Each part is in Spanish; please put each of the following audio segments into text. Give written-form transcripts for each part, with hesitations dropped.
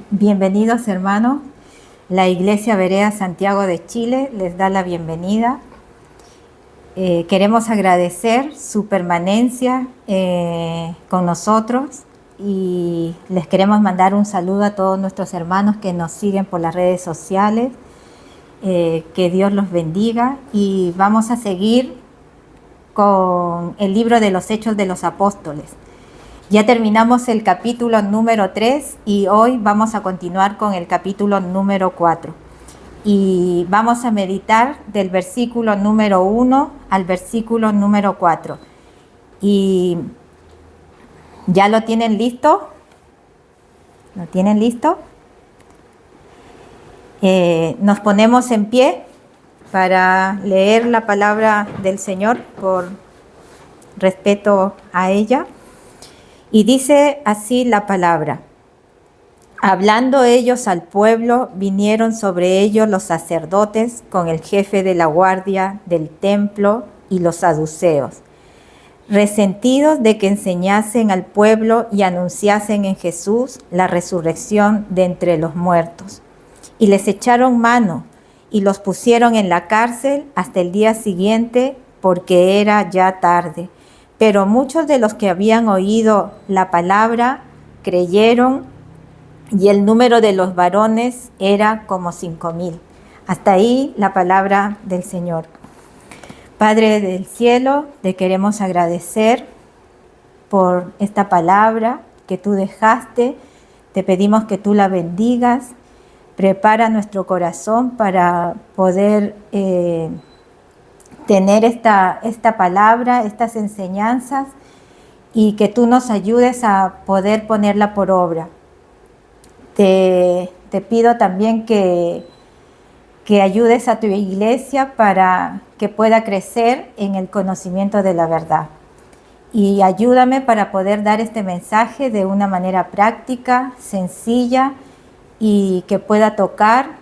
Bienvenidos, hermanos. La Iglesia Berea Santiago de Chile les da la bienvenida. Queremos agradecer su permanencia con nosotros y les queremos mandar un saludo a todos nuestros hermanos que nos siguen por las redes sociales. Que Dios los bendiga y vamos a seguir con el libro de los Hechos de los Apóstoles. Ya terminamos el capítulo número 3 y hoy vamos a continuar con el capítulo número 4. Y vamos a meditar del versículo número 1 al versículo número 4. ¿Y ya lo tienen listo? ¿Lo tienen listo? Nos ponemos en pie para leer la palabra del Señor por respeto a ella. Y dice así la palabra: hablando ellos al pueblo, vinieron sobre ellos los sacerdotes con el jefe de la guardia del templo y los saduceos, resentidos de que enseñasen al pueblo y anunciasen en Jesús la resurrección de entre los muertos. Y les echaron mano y los pusieron en la cárcel hasta el día siguiente, porque era ya tarde. Pero muchos de los que habían oído la palabra creyeron, y el número de los varones era como 5,000. Hasta ahí la palabra del Señor. Padre del cielo, te queremos agradecer por esta palabra que tú dejaste. Te pedimos que tú la bendigas. Prepara nuestro corazón para poder tener esta palabra, estas enseñanzas, y que tú nos ayudes a poder ponerla por obra. Te pido también que ayudes a tu iglesia para que pueda crecer en el conocimiento de la verdad. Y ayúdame para poder dar este mensaje de una manera práctica, sencilla, y que pueda tocar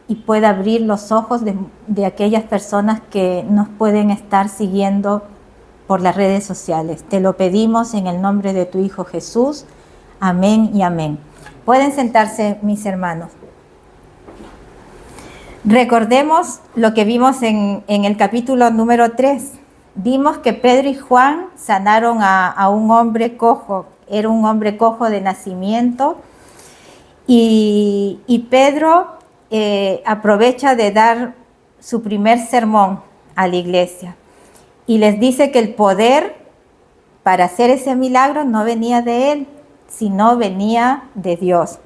y pueda abrir los ojos de aquellas personas que nos pueden estar siguiendo por las redes sociales. Te lo pedimos en el nombre de tu Hijo Jesús. Amén y amén. Pueden sentarse, mis hermanos. Recordemos lo que vimos en el capítulo número 3. Vimos que Pedro y Juan sanaron a un hombre cojo. Era un hombre cojo de nacimiento. Y Pedro aprovecha de dar su primer sermón a la iglesia y les dice que el poder para hacer ese milagro no venía de él, sino venía de Dios.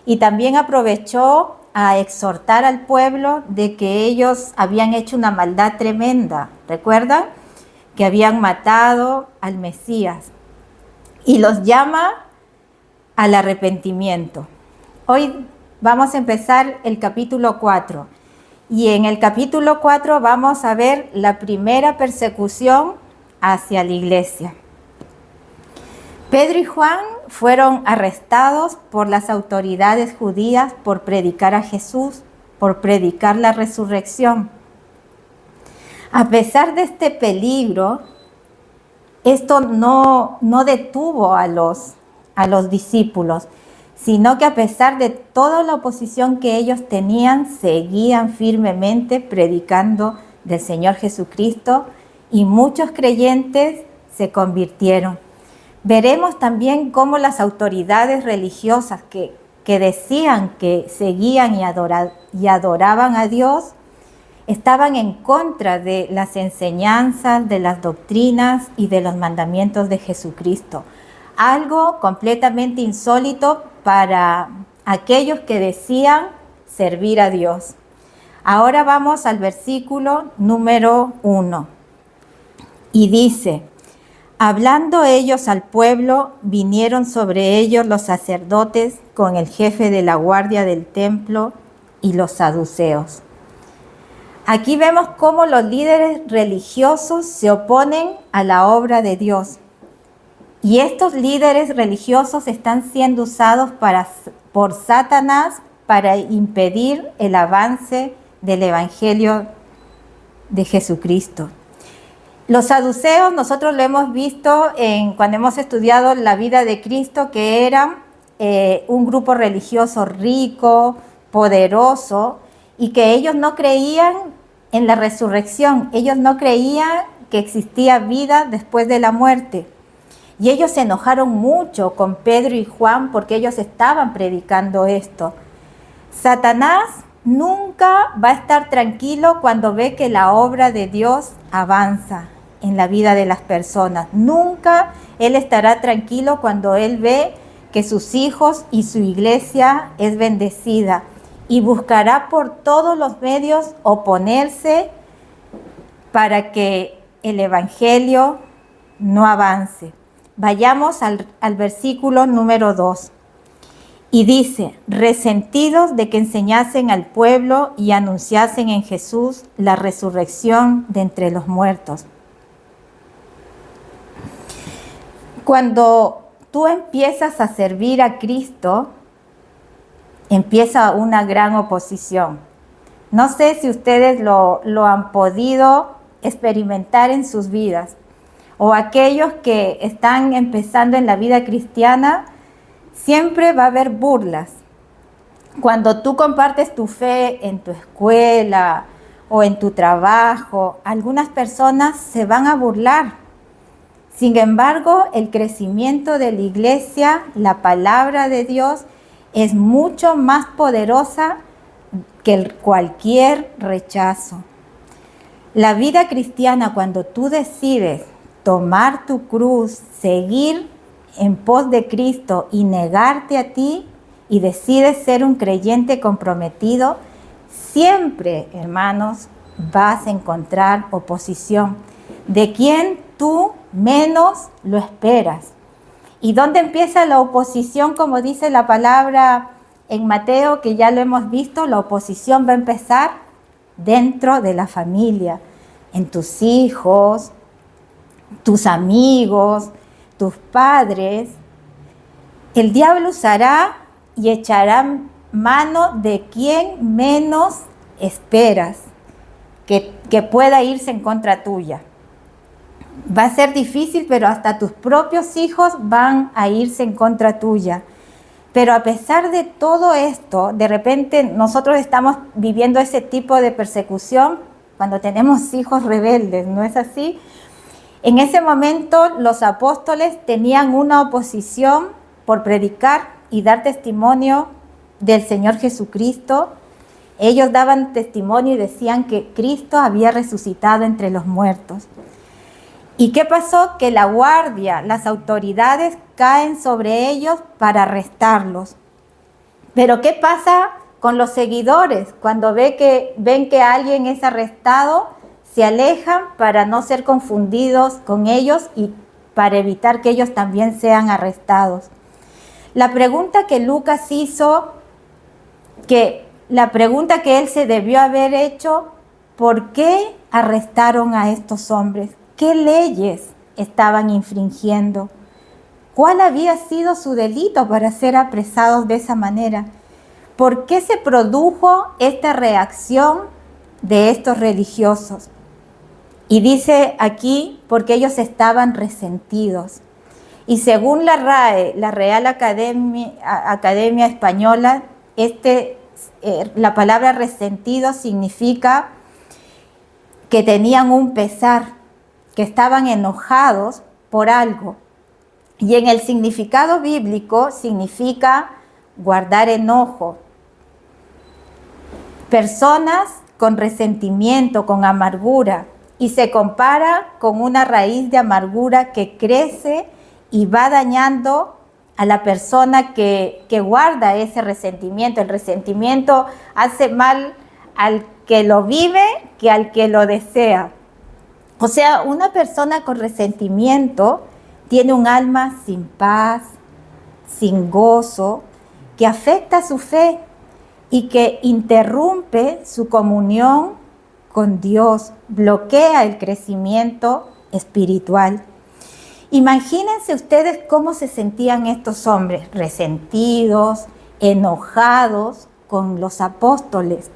Y también aprovechó a exhortar al pueblo de que ellos habían hecho una maldad tremenda. ¿Recuerdan? Que habían matado al Mesías. Y los llama al arrepentimiento. Hoy vamos a empezar el capítulo 4. Y en el capítulo 4 vamos a ver la primera persecución hacia la iglesia. Pedro y Juan fueron arrestados por las autoridades judías por predicar a Jesús, por predicar la resurrección. A pesar de este peligro, esto no detuvo a los discípulos, sino que a pesar de toda la oposición que ellos tenían, seguían firmemente predicando del Señor Jesucristo, y muchos creyentes se convirtieron. Veremos también cómo las autoridades religiosas que decían que seguían y adoraban a Dios, estaban en contra de las enseñanzas, de las doctrinas y de los mandamientos de Jesucristo. Algo completamente insólito para aquellos que decían servir a Dios. Ahora vamos al versículo número 1. Y dice: hablando ellos al pueblo, vinieron sobre ellos los sacerdotes con el jefe de la guardia del templo y los saduceos. Aquí vemos cómo los líderes religiosos se oponen a la obra de Dios. Y estos líderes religiosos están siendo usados por Satanás para impedir el avance del Evangelio de Jesucristo. Los saduceos nosotros lo hemos visto cuando hemos estudiado la vida de Cristo, que eran un grupo religioso rico, poderoso, y que ellos no creían en la resurrección, ellos no creían que existía vida después de la muerte. Y ellos se enojaron mucho con Pedro y Juan porque ellos estaban predicando esto. Satanás nunca va a estar tranquilo cuando ve que la obra de Dios avanza en la vida de las personas. Nunca él estará tranquilo cuando él ve que sus hijos y su iglesia es bendecida, y buscará por todos los medios oponerse para que el evangelio no avance. Vayamos al versículo número 2. Y dice: resentidos de que enseñasen al pueblo y anunciasen en Jesús la resurrección de entre los muertos. Cuando tú empiezas a servir a Cristo, empieza una gran oposición. No sé si ustedes lo han podido experimentar en sus vidas, o aquellos que están empezando en la vida cristiana. Siempre va a haber burlas. Cuando tú compartes tu fe en tu escuela o en tu trabajo, algunas personas se van a burlar. Sin embargo, el crecimiento de la iglesia, la palabra de Dios, es mucho más poderosa que cualquier rechazo. La vida cristiana, cuando tú decides tomar tu cruz, seguir en pos de Cristo y negarte a ti, y decides ser un creyente comprometido, siempre, hermanos, vas a encontrar oposición de quien tú menos lo esperas. ¿Y dónde empieza la oposición? Como dice la palabra en Mateo, que ya lo hemos visto, la oposición va a empezar dentro de la familia, en tus hijos, tus amigos, tus padres. El diablo usará y echará mano de quien menos esperas que pueda irse en contra tuya. Va a ser difícil, pero hasta tus propios hijos van a irse en contra tuya. Pero a pesar de todo esto, de repente nosotros estamos viviendo ese tipo de persecución cuando tenemos hijos rebeldes, ¿no es así? En ese momento los apóstoles tenían una oposición por predicar y dar testimonio del Señor Jesucristo. Ellos daban testimonio y decían que Cristo había resucitado entre los muertos. ¿Y qué pasó? Que la guardia, las autoridades caen sobre ellos para arrestarlos. Pero ¿qué pasa con los seguidores? Cuando ven que alguien es arrestado, se alejan para no ser confundidos con ellos y para evitar que ellos también sean arrestados. La pregunta que Lucas hizo, la pregunta que él se debió haber hecho: ¿por qué arrestaron a estos hombres? ¿Qué leyes estaban infringiendo? ¿Cuál había sido su delito para ser apresados de esa manera? ¿Por qué se produjo esta reacción de estos religiosos? Y dice aquí, porque ellos estaban resentidos. Y según la RAE, la Real Academia Española, la palabra resentido significa que tenían un pesar, que estaban enojados por algo. Y en el significado bíblico significa guardar enojo. Personas con resentimiento, con amargura, y se compara con una raíz de amargura que crece y va dañando a la persona que guarda ese resentimiento. El resentimiento hace mal al que lo vive que al que lo desea. O sea, una persona con resentimiento tiene un alma sin paz, sin gozo, que afecta su fe y que interrumpe su comunión con Dios, bloquea el crecimiento espiritual. Imagínense ustedes cómo se sentían estos hombres, resentidos, enojados con los apóstoles.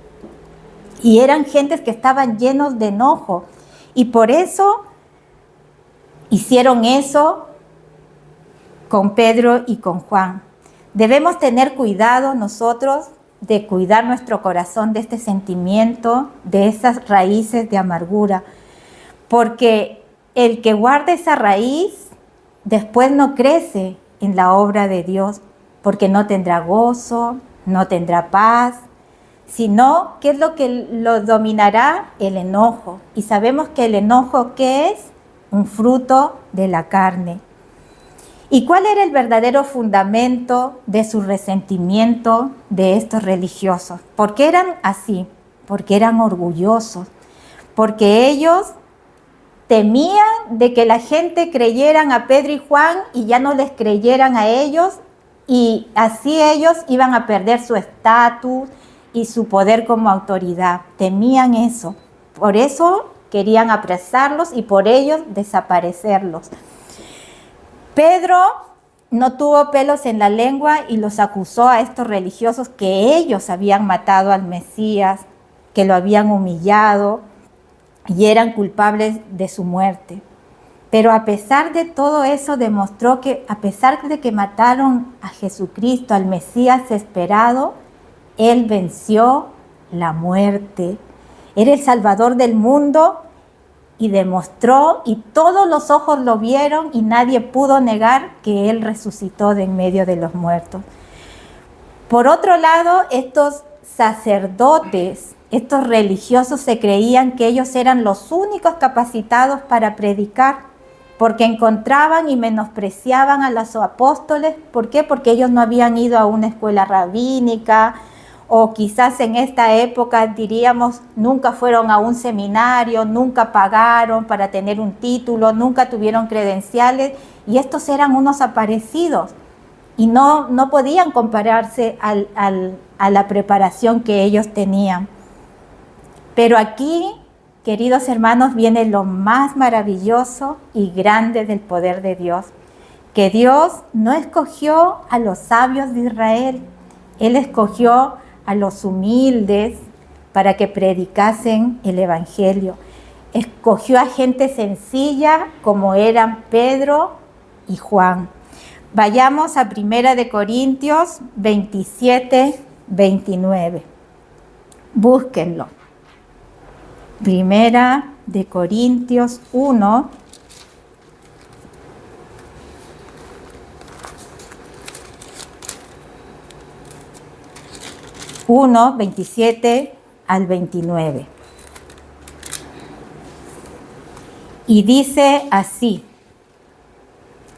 Y eran gentes que estaban llenos de enojo. Y por eso hicieron eso con Pedro y con Juan. Debemos tener cuidado nosotros de cuidar nuestro corazón de este sentimiento, de esas raíces de amargura, porque el que guarda esa raíz después no crece en la obra de Dios, porque no tendrá gozo, no tendrá paz, sino ¿qué es lo que lo dominará? El enojo. Y sabemos que el enojo, ¿qué es? Un fruto de la carne. ¿Y cuál era el verdadero fundamento de su resentimiento de estos religiosos? ¿Por qué eran así? Porque eran orgullosos, porque ellos temían de que la gente creyeran a Pedro y Juan y ya no les creyeran a ellos, y así ellos iban a perder su estatus y su poder como autoridad. Temían eso. Por eso querían apresarlos y por ellos desaparecerlos. Pedro no tuvo pelos en la lengua y los acusó a estos religiosos que ellos habían matado al Mesías, que lo habían humillado y eran culpables de su muerte. Pero a pesar de todo eso, demostró que a pesar de que mataron a Jesucristo, al Mesías esperado, Él venció la muerte. Era el Salvador del mundo y demostró, y todos los ojos lo vieron y nadie pudo negar que Él resucitó de en medio de los muertos. Por otro lado, estos sacerdotes, estos religiosos se creían que ellos eran los únicos capacitados para predicar, porque encontraban y menospreciaban a los apóstoles. ¿Por qué? Porque ellos no habían ido a una escuela rabínica, o quizás en esta época diríamos nunca fueron a un seminario, nunca pagaron para tener un título, nunca tuvieron credenciales, y estos eran unos aparecidos y no podían compararse a la preparación que ellos tenían. Pero aquí, queridos hermanos, viene lo más maravilloso y grande del poder de Dios, que Dios no escogió a los sabios de Israel, Él escogió a los humildes para que predicasen el Evangelio. Escogió a gente sencilla como eran Pedro y Juan. Vayamos a 1 Corintios 27, 29. Búsquenlo. 1 Corintios 1, 27 al 29. Y dice así: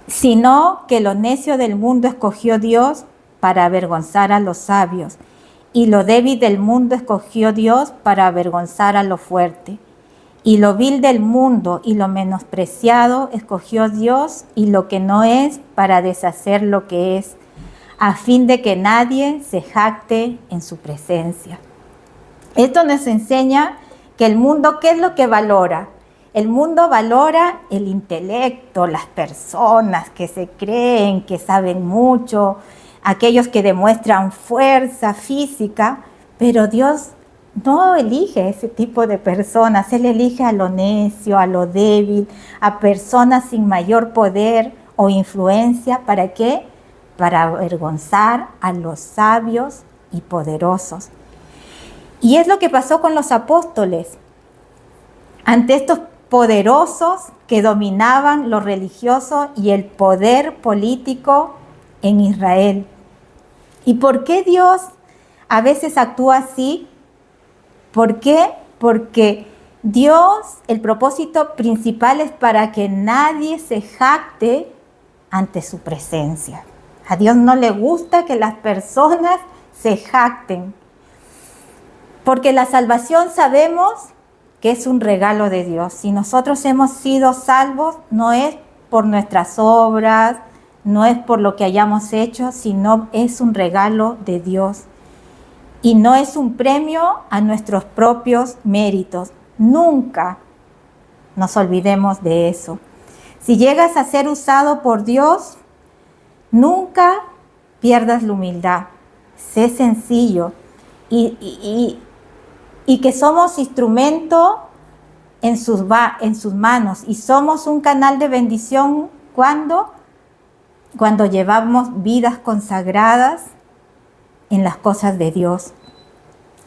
sino que lo necio del mundo escogió Dios para avergonzar a los sabios, y lo débil del mundo escogió Dios para avergonzar a lo fuerte. Y lo vil del mundo y lo menospreciado escogió Dios, y lo que no es, para deshacer lo que es, a fin de que nadie se jacte en su presencia. Esto nos enseña que el mundo, ¿qué es lo que valora? El mundo valora el intelecto, las personas que se creen, que saben mucho, aquellos que demuestran fuerza física, pero Dios no elige ese tipo de personas. Él elige a lo necio, a lo débil, a personas sin mayor poder o influencia. ¿Para qué? Para avergonzar a los sabios y poderosos. Y es lo que pasó con los apóstoles. Ante estos poderosos que dominaban lo religioso y el poder político en Israel. ¿Y por qué Dios a veces actúa así? ¿Por qué? Porque Dios, el propósito principal es para que nadie se jacte ante su presencia. A Dios no le gusta que las personas se jacten, porque la salvación sabemos que es un regalo de Dios. Si nosotros hemos sido salvos, no es por nuestras obras, no es por lo que hayamos hecho, sino es un regalo de Dios. Y no es un premio a nuestros propios méritos. Nunca nos olvidemos de eso. Si llegas a ser usado por Dios, nunca pierdas la humildad. Sé sencillo y que somos instrumento en sus manos, y somos un canal de bendición. ¿Cuándo? cuando llevamos vidas consagradas en las cosas de Dios.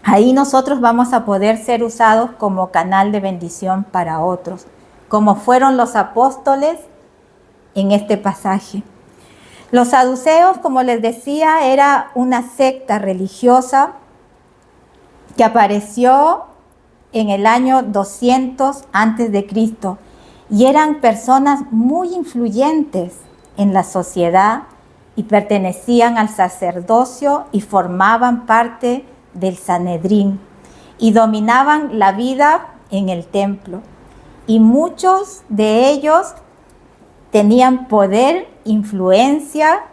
Ahí nosotros vamos a poder ser usados como canal de bendición para otros, como fueron los apóstoles en este pasaje. Los saduceos, como les decía, era una secta religiosa que apareció en el año 200 antes de Cristo y eran personas muy influyentes en la sociedad y pertenecían al sacerdocio y formaban parte del Sanedrín y dominaban la vida en el templo. Y muchos de ellos tenían poder, influencia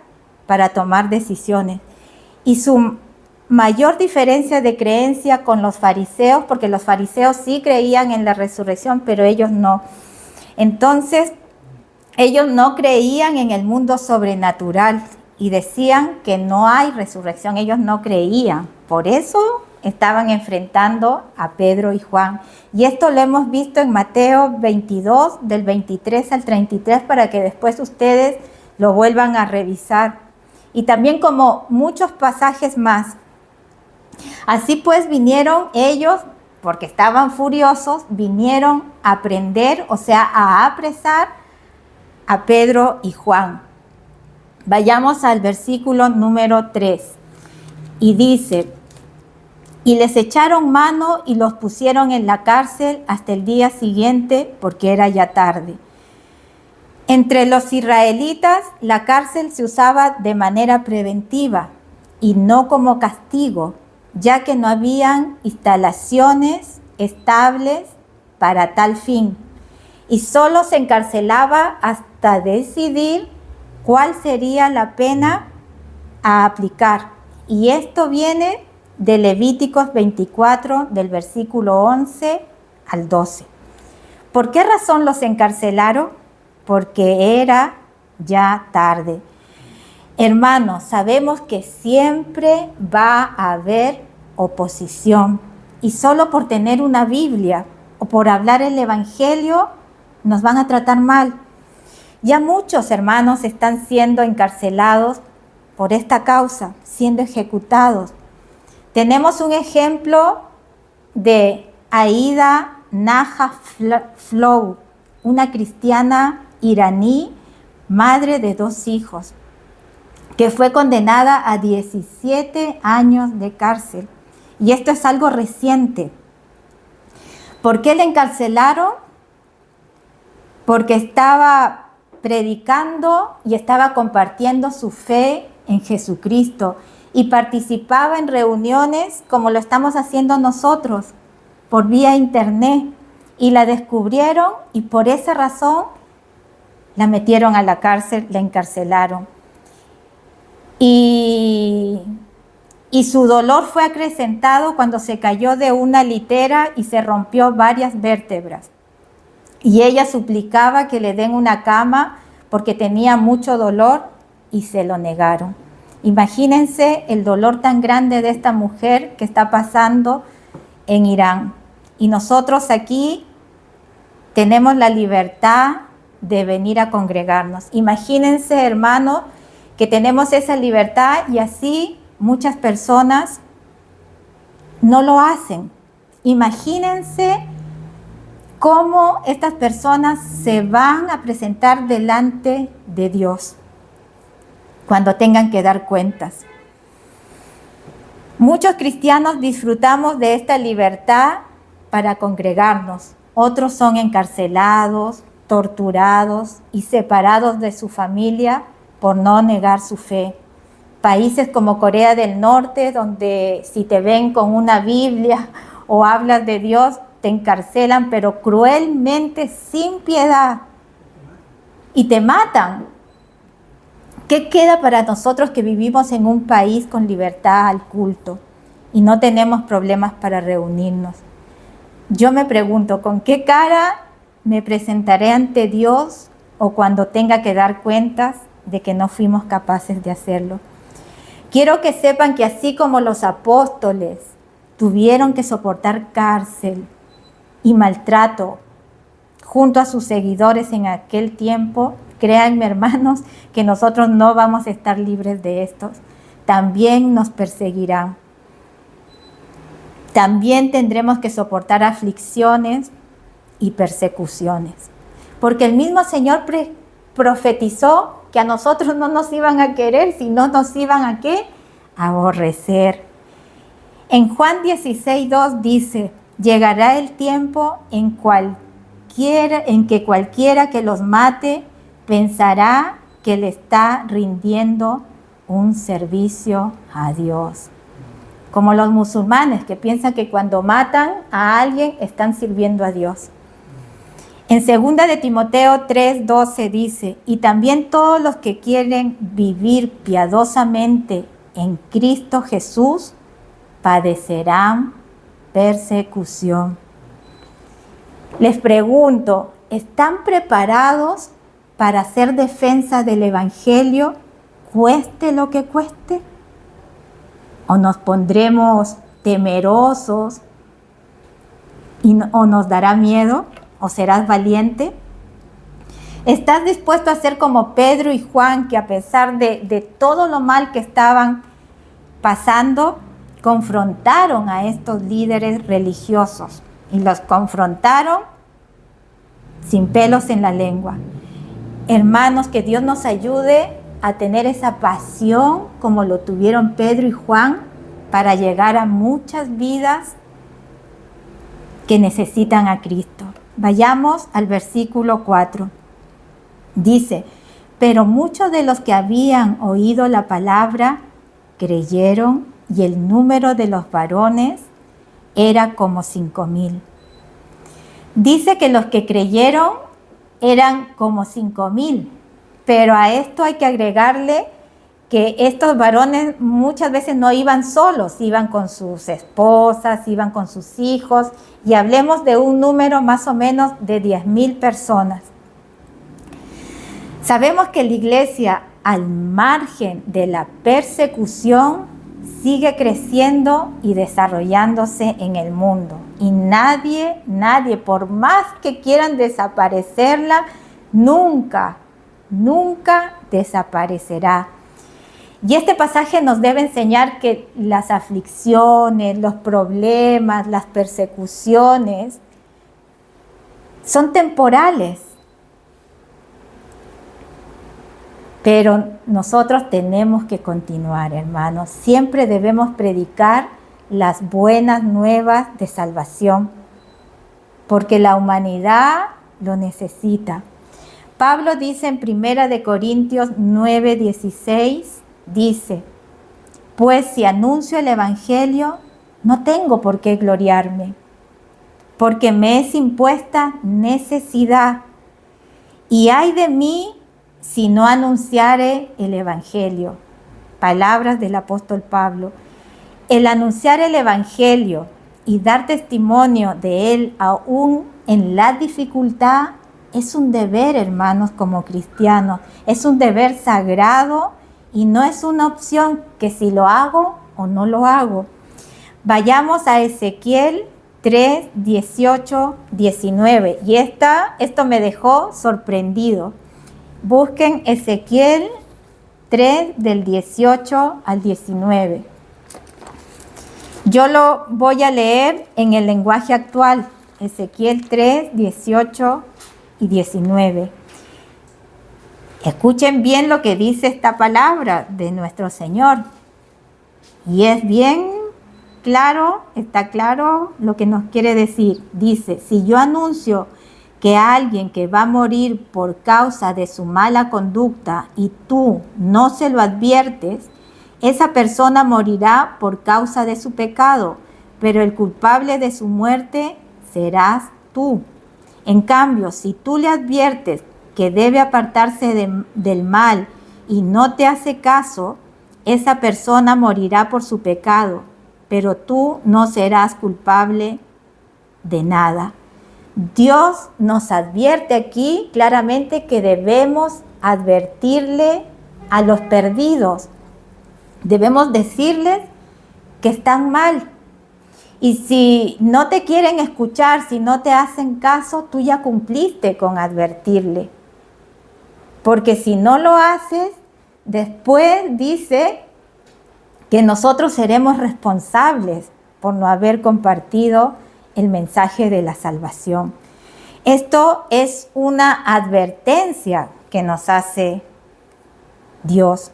para tomar decisiones. Y su mayor diferencia de creencia con los fariseos, porque los fariseos sí creían en la resurrección, pero ellos no. Entonces, ellos no creían en el mundo sobrenatural y decían que no hay resurrección. Ellos no creían. Por eso estaban enfrentando a Pedro y Juan. Y esto lo hemos visto en Mateo 22, del 23 al 33, para que después ustedes lo vuelvan a revisar. Y también como muchos pasajes más. Así pues vinieron ellos, porque estaban furiosos, vinieron a aprender, o sea, a apresar a Pedro y Juan. Vayamos al versículo número 3. Y dice: y les echaron mano y los pusieron en la cárcel hasta el día siguiente, porque era ya tarde. Entre los israelitas, la cárcel se usaba de manera preventiva y no como castigo, ya que no habían instalaciones estables para tal fin. Y solo se encarcelaba hasta decidir cuál sería la pena a aplicar. Y esto viene de Levíticos 24, del versículo 11 al 12. ¿Por qué razón los encarcelaron? Porque era ya tarde. Hermanos, sabemos que siempre va a haber oposición. Y solo por tener una Biblia o por hablar el Evangelio, nos van a tratar mal. Ya muchos hermanos están siendo encarcelados por esta causa, siendo ejecutados. Tenemos un ejemplo de Aida Naja Flow, una cristiana iraní, madre de 2 hijos, que fue condenada a 17 años de cárcel. Y esto es algo reciente. ¿Por qué la encarcelaron? Porque estaba predicando y estaba compartiendo su fe en Jesucristo y participaba en reuniones como lo estamos haciendo nosotros por vía internet, y la descubrieron y por esa razón la metieron a la cárcel, la encarcelaron. Y su dolor fue acrecentado cuando se cayó de una litera y se rompió varias vértebras. Y ella suplicaba que le den una cama porque tenía mucho dolor y se lo negaron. Imagínense el dolor tan grande de esta mujer que está pasando en Irán. Y nosotros aquí tenemos la libertad de venir a congregarnos. Imagínense, hermanos, que tenemos esa libertad y así muchas personas no lo hacen. Imagínense cómo estas personas se van a presentar delante de Dios cuando tengan que dar cuentas. Muchos cristianos disfrutamos de esta libertad para congregarnos. Otros son encarcelados, torturados y separados de su familia por no negar su fe. Países como Corea del Norte, donde si te ven con una Biblia o hablas de Dios, te encarcelan, pero cruelmente, sin piedad, y te matan. ¿Qué queda para nosotros que vivimos en un país con libertad al culto y no tenemos problemas para reunirnos? Yo me pregunto, ¿con qué cara me presentaré ante Dios o cuando tenga que dar cuentas de que no fuimos capaces de hacerlo? Quiero que sepan que así como los apóstoles tuvieron que soportar cárcel y maltrato junto a sus seguidores en aquel tiempo, créanme hermanos, que nosotros no vamos a estar libres de estos. También nos perseguirán. También tendremos que soportar aflicciones y persecuciones. Porque el mismo Señor profetizó que a nosotros no nos iban a querer, sino nos iban a ¿qué? A aborrecer. En Juan 16:2 dice, llegará el tiempo en que cualquiera que los mate pensará que le está rindiendo un servicio a Dios. Como los musulmanes que piensan que cuando matan a alguien están sirviendo a Dios. En 2 de Timoteo 3:12 dice, y también todos los que quieren vivir piadosamente en Cristo Jesús padecerán persecución. Les pregunto, ¿están preparados para hacer defensa del Evangelio, cueste lo que cueste? ¿O nos pondremos temerosos o nos dará miedo? ¿O serás valiente? ¿Estás dispuesto a ser como Pedro y Juan, que a pesar de todo lo mal que estaban pasando, confrontaron a estos líderes religiosos? Y los confrontaron sin pelos en la lengua. Hermanos, que Dios nos ayude a tener esa pasión como lo tuvieron Pedro y Juan para llegar a muchas vidas que necesitan a Cristo. Vayamos al versículo 4. Dice, pero muchos de los que habían oído la palabra creyeron y el número de los varones era como 5,000. Dice que los que creyeron eran como 5,000, pero a esto hay que agregarle que estos varones muchas veces no iban solos, iban con sus esposas, iban con sus hijos, y hablemos de un número más o menos de 10,000 personas. Sabemos que la iglesia, al margen de la persecución, sigue creciendo y desarrollándose en el mundo. Y nadie, por más que quieran desaparecerla, nunca desaparecerá. Y este pasaje nos debe enseñar que las aflicciones, los problemas, las persecuciones son temporales. Pero nosotros tenemos que continuar, hermanos. Siempre debemos predicar las buenas nuevas de salvación, porque la humanidad lo necesita. Pablo dice en 1 Corintios 9:16, dice, pues si anuncio el Evangelio, no tengo por qué gloriarme, porque me es impuesta necesidad, y ay de mí si no anunciare el Evangelio. Palabras del apóstol Pablo. El anunciar el Evangelio y dar testimonio de él aún en la dificultad es un deber, hermanos, como cristianos. Es un deber sagrado y no es una opción que si lo hago o no lo hago. Vayamos a Ezequiel 3, 18, 19. Y esto me dejó sorprendido. Busquen Ezequiel 3 del 18 al 19. Yo lo voy a leer en el lenguaje actual. Ezequiel 3, 18 y 19. Escuchen bien lo que dice esta palabra de nuestro Señor. Y es bien claro, está claro lo que nos quiere decir. Dice, si yo anuncio que alguien que va a morir por causa de su mala conducta y tú no se lo adviertes, esa persona morirá por causa de su pecado, pero el culpable de su muerte serás tú. En cambio, si tú le adviertes que debe apartarse del mal y no te hace caso, esa persona morirá por su pecado, pero tú no serás culpable de nada. Dios nos advierte aquí claramente que debemos advertirle a los perdidos. Debemos decirles que están mal. Y si no te quieren escuchar, si no te hacen caso, tú ya cumpliste con advertirle. Porque si no lo haces, después dice que nosotros seremos responsables por no haber compartido el mensaje de la salvación. Esto es una advertencia que nos hace Dios.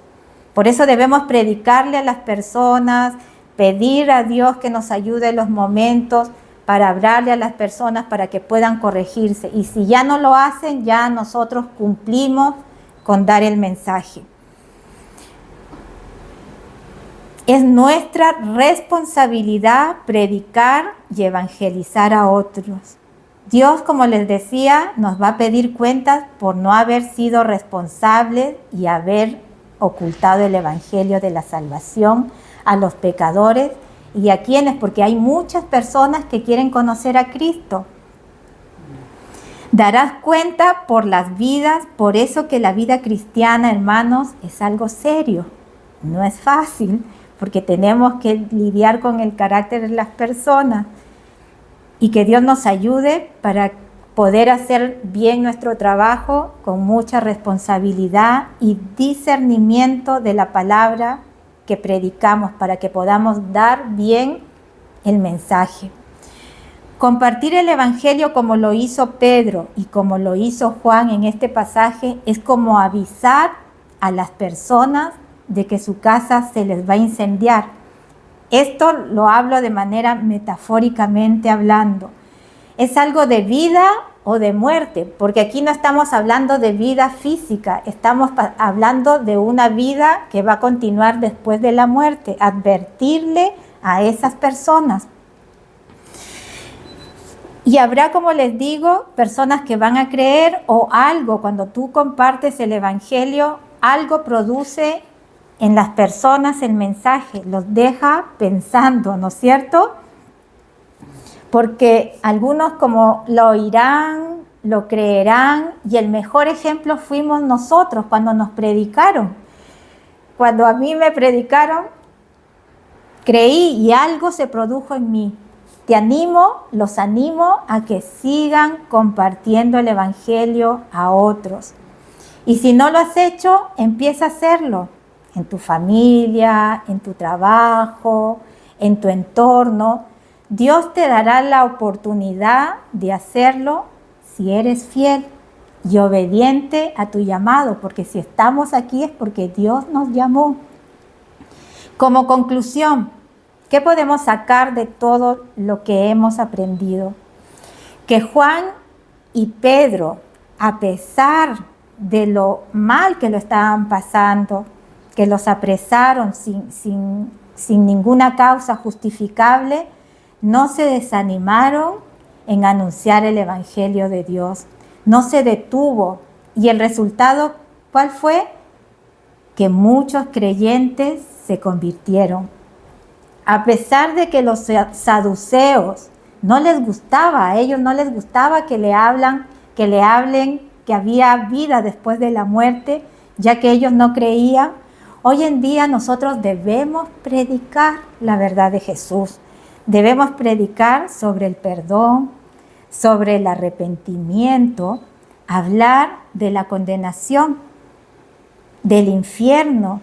Por eso debemos predicarle a las personas, pedir a Dios que nos ayude en los momentos para hablarle a las personas para que puedan corregirse. Y si ya no lo hacen, ya nosotros cumplimos con dar el mensaje. Es nuestra responsabilidad predicar y evangelizar a otros. Dios, como les decía, nos va a pedir cuentas por no haber sido responsables y haber ocultado el evangelio de la salvación a los pecadores. ¿Y a quiénes? Porque hay muchas personas que quieren conocer a Cristo. Darás cuenta por las vidas, por eso que la vida cristiana, hermanos, es algo serio. No es fácil, porque tenemos que lidiar con el carácter de las personas y que Dios nos ayude para poder hacer bien nuestro trabajo con mucha responsabilidad y discernimiento de la palabra que predicamos para que podamos dar bien el mensaje. Compartir el evangelio como lo hizo Pedro y como lo hizo Juan en este pasaje es como avisar a las personas de que su casa se les va a incendiar. Esto lo hablo de manera metafóricamente hablando. Es algo de vida o de muerte, porque aquí no estamos hablando de vida física, estamos hablando de una vida que va a continuar después de la muerte. Advertirle a esas personas. Y habrá, como les digo, personas que van a creer o algo, cuando tú compartes el evangelio, algo produce en las personas el mensaje, los deja pensando, ¿no es cierto? Porque algunos como lo oirán, lo creerán, y el mejor ejemplo fuimos nosotros cuando nos predicaron. Cuando a mí me predicaron, creí y algo se produjo en mí. Los animo a que sigan compartiendo el evangelio a otros. Y si no lo has hecho, empieza a hacerlo. En tu familia, en tu trabajo, en tu entorno. Dios te dará la oportunidad de hacerlo si eres fiel y obediente a tu llamado, porque si estamos aquí es porque Dios nos llamó. Como conclusión, ¿qué podemos sacar de todo lo que hemos aprendido? Que Juan y Pedro, a pesar de lo mal que lo estaban pasando, que los apresaron sin ninguna causa justificable, no se desanimaron en anunciar el evangelio de Dios. No se detuvo. Y el resultado, ¿cuál fue? Que muchos creyentes se convirtieron. A pesar de que los saduceos no les gustaba, a ellos no les gustaba que le hablen que había vida después de la muerte, ya que ellos no creían. Hoy en día nosotros debemos predicar la verdad de Jesús. Debemos predicar sobre el perdón, sobre el arrepentimiento, hablar de la condenación, del infierno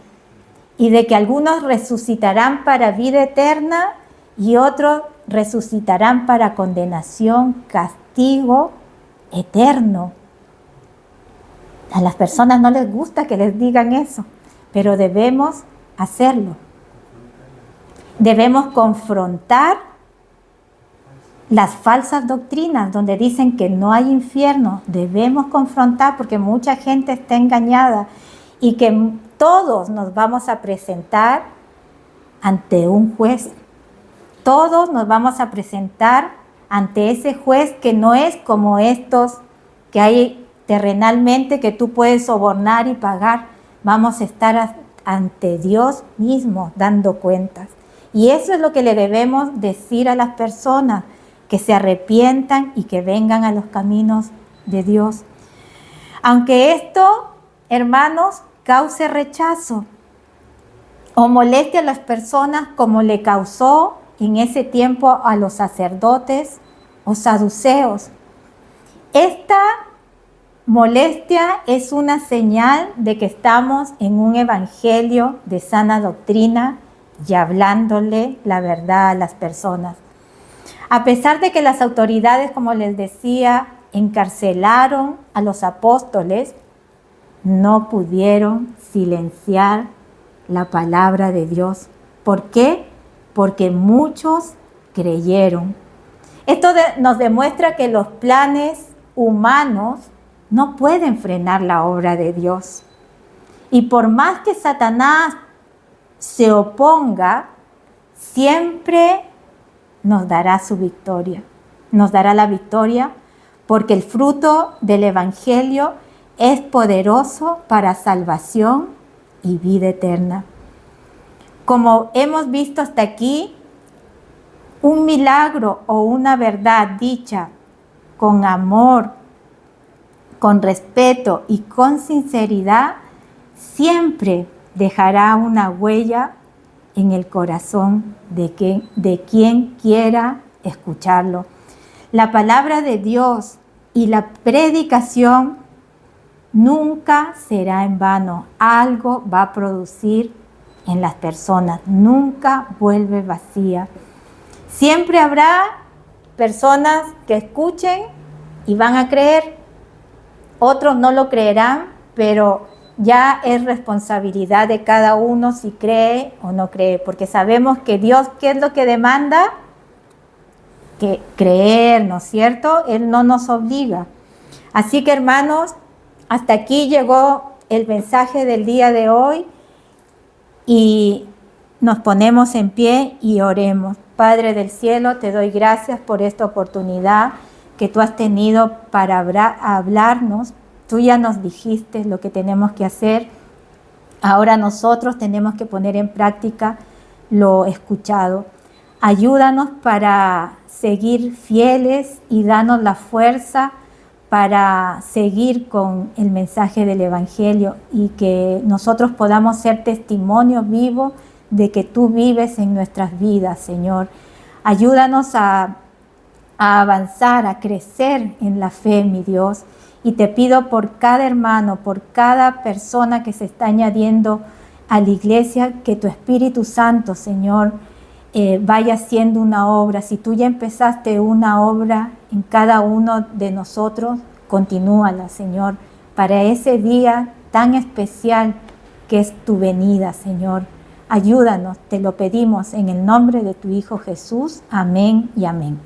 y de que algunos resucitarán para vida eterna y otros resucitarán para condenación, castigo eterno. A las personas no les gusta que les digan eso, pero debemos hacerlo. Debemos confrontar las falsas doctrinas donde dicen que no hay infierno. Debemos confrontar porque mucha gente está engañada y que todos nos vamos a presentar ante un juez. Todos nos vamos a presentar ante ese juez que no es como estos que hay terrenalmente que tú puedes sobornar y pagar. Vamos a estar ante Dios mismo dando cuentas. Y eso es lo que le debemos decir a las personas, que se arrepientan y que vengan a los caminos de Dios. Aunque esto, hermanos, cause rechazo o moleste a las personas como le causó en ese tiempo a los sacerdotes o saduceos. Esta molestia es una señal de que estamos en un evangelio de sana doctrina y hablándole la verdad a las personas. A pesar de que las autoridades, como les decía, encarcelaron a los apóstoles, no pudieron silenciar la palabra de Dios. ¿Por qué? Porque muchos creyeron. Esto nos demuestra que los planes humanos no pueden frenar la obra de Dios. Y por más que Satanás se oponga, siempre nos dará su victoria. Nos dará la victoria porque el fruto del evangelio es poderoso para salvación y vida eterna. Como hemos visto hasta aquí, un milagro o una verdad dicha con amor, con respeto y con sinceridad, siempre dejará una huella en el corazón de quien quiera escucharlo. La palabra de Dios y la predicación nunca será en vano. Algo va a producir en las personas, nunca vuelve vacía. Siempre habrá personas que escuchen y van a creer, otros no lo creerán, pero ya es responsabilidad de cada uno si cree o no cree, porque sabemos que Dios, ¿qué es lo que demanda? Que creer, ¿no es cierto? Él no nos obliga. Así que, hermanos, hasta aquí llegó el mensaje del día de hoy y nos ponemos en pie y oremos. Padre del cielo, te doy gracias por esta oportunidad que tú has tenido para hablarnos. Tú ya nos dijiste lo que tenemos que hacer. Ahora nosotros tenemos que poner en práctica lo escuchado. Ayúdanos para seguir fieles y danos la fuerza para seguir con el mensaje del evangelio y que nosotros podamos ser testimonios vivos de que tú vives en nuestras vidas, Señor. Ayúdanos a avanzar, a crecer en la fe, mi Dios. Y te pido por cada hermano, por cada persona que se está añadiendo a la iglesia, que tu Espíritu Santo, Señor, vaya haciendo una obra. Si tú ya empezaste una obra en cada uno de nosotros, continúala, Señor, para ese día tan especial que es tu venida, Señor. Ayúdanos, te lo pedimos en el nombre de tu Hijo Jesús. Amén y amén.